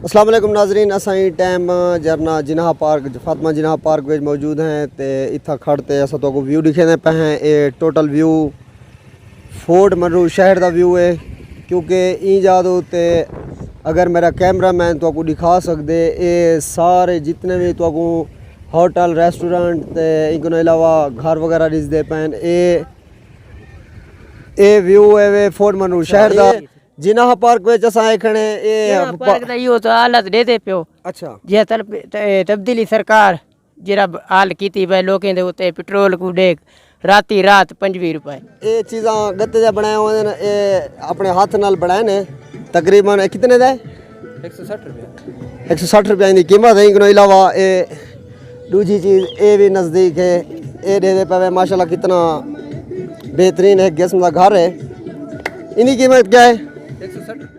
अस्सलाम वालेकुम नाजरीन, असाई टाइम जरना जिनाह पार्क फातिमा जिनाह पार्क में मौजूद हैं तो इतना खड़ते अस तो व्यू दिखे पे हैं। ये टोटल व्यू फोर्ट मनरू शहर का व्यू है क्योंकि ई जादू ते अगर मेरा कैमरा मैन तो दिखा सकते ये सारे जितने भी तो होटल रेस्टोरेंट ते इनको अलावा घर वगैरह दिखते पे ये व्यू है वे फोर्ट मनरू शहर का। जिनाह पार्क में असां खणे ये पार्क दा यो तो हालत दे पियो। अच्छा जे तब्दीली सरकार जेरा हाल कीती भाई लोकें दे उत्ते पेट्रोल को देख राती रात 25 रुपए ये चीज़ां गत्ते दे बनाए हुए ने, ये अपने हाथ नाल बनाए ने। तकरीबन कितने दा 160 रुपए 160 रुपये की कीमत है। इनको अलावा ये दूसरी चीज़ ये भी नज़दीक है, ये दे पे माशाल्लाह कितना बेहतरीन है किस्म का घर है। इनकी कीमत क्या है? 160 रुपए।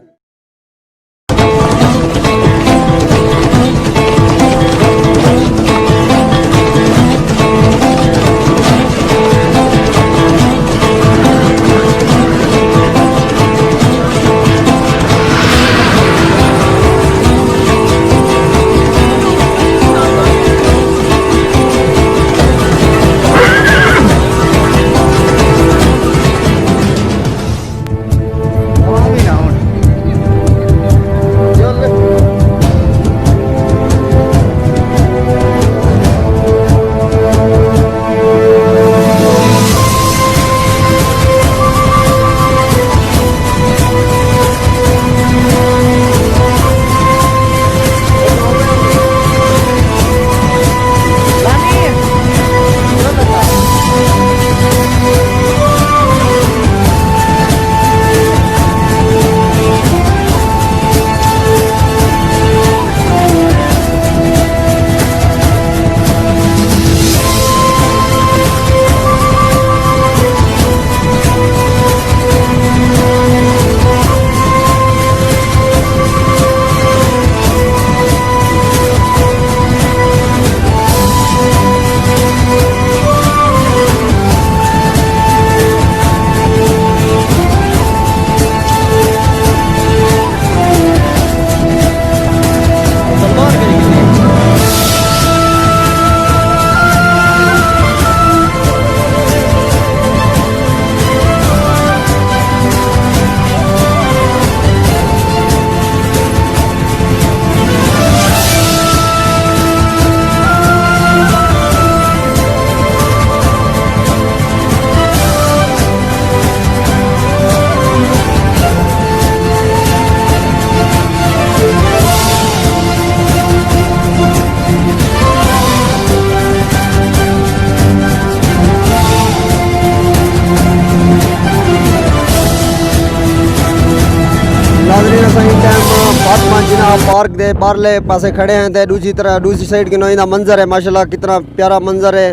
फातिमा जिनाह पार्क दे बारले पासे खड़े हैं तो दूसरी साइड की नोइंदा मंजर है। माशाल्लाह कितना प्यारा मंजर है।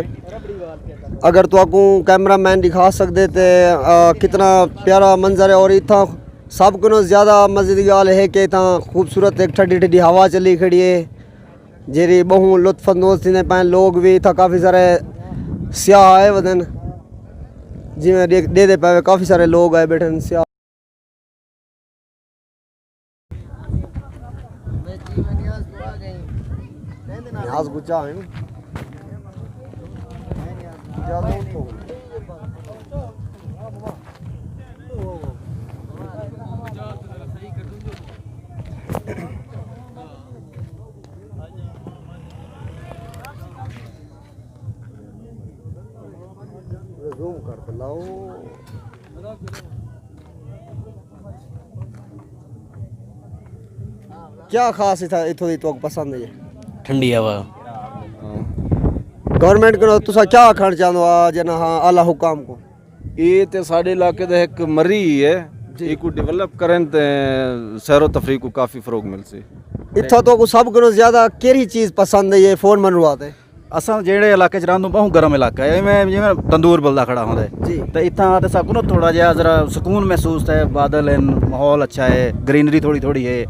अगर तो आपको कैमरा मैन दिखा सकते थे कितना प्यारा मंजर है। और इतना सब को ज़्यादा मजे की गाल है कि इतना खूबसूरत एक ठंडी ठंडी हवा चली खड़ी है जेरी बहु लुत्फअंदोज़ थी पाए। लोग भी इतना काफ़ी सारे सियाह आए वदन जिमें दे पाए काफ़ी सारे लोग आए बैठे सियाह। आज गुच्चा है जूम कर लाओ। क्या खास इथों दी तो पसंद है? ठंडी हवा। गवर्नमेंट को तुसा क्या आखना चाहते हो जना आला हुकाम को? ये तो साढ़े इलाके का एक मरी है इको डेवलप करें तो सैरो तफरी को काफ़ी फ़रोग मिल सी। इथों तो सब को ज़्यादा केरी चीज़ पसंद है ये फोन मनवाते? असां जेड़े इलाके च रहंदो बहुत गर्म इलाका है इवें जिवें तंदूर बलदा खड़ा होंदा जी। तो इतना आते सबको ना थोड़ा जिहा जरा सुकून महसूस है। बादल हैं, माहौल अच्छा है, ग्रीनरी थोड़ी थोड़ी है,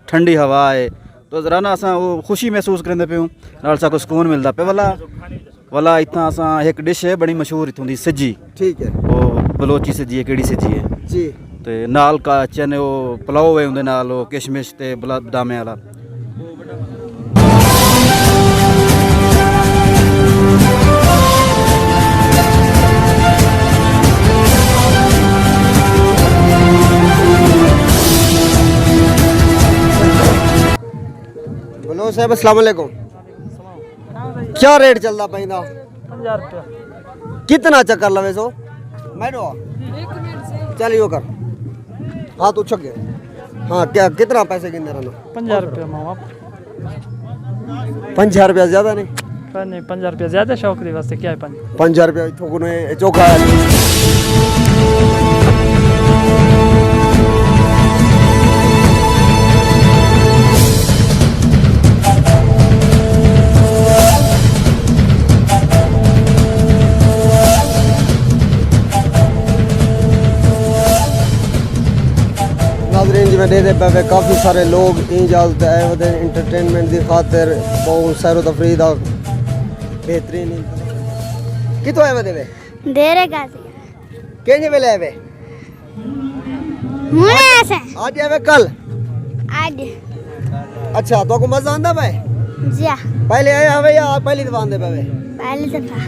ठंडी हवा है तो जरा ना असां वो खुशी महसूस करेंदे पियूं नाल साको सुकून मिलदा पे। वाला इतना असां एक डिश है बड़ी मशहूर इत्थों दी सज्जी। ठीक है। वो बलोची सज्जी है केड़ी सज्जी है जी। ते नाल का चने वो पुलाव है उंदे नाल वो किशमिश ते बदामे वाला हेलो साहब अस्सलाम वालेकुम क्या रेट चलता पैंदा 50 रुपया कितना चक्कर लवे सो मैडो चलियो कर हाँ तू छक गया हाँ क्या कितना पैसे गिनने रहना 50 रुपया मामा 50 रुपया ज्यादा नहीं नहीं 50 रुपया ज्यादा शौक दी वास्ते क्या है 50 रुपया थोकुने चोखा है नाज़रीन जिवें दे पे काफ़ी सारे लोग इजाज़त आए हुए इंटरटेनमेंट की खातिर बहुत सैरो तफरी का बेहतरीन कितों आए हुए देरे गाजी केंजे वेले आए मुने ऐसे आज आए कल आज अच्छा तो को मजा आंदा भाई जा पहले आए हवे या पहली दफा आंदे पे पहले दफा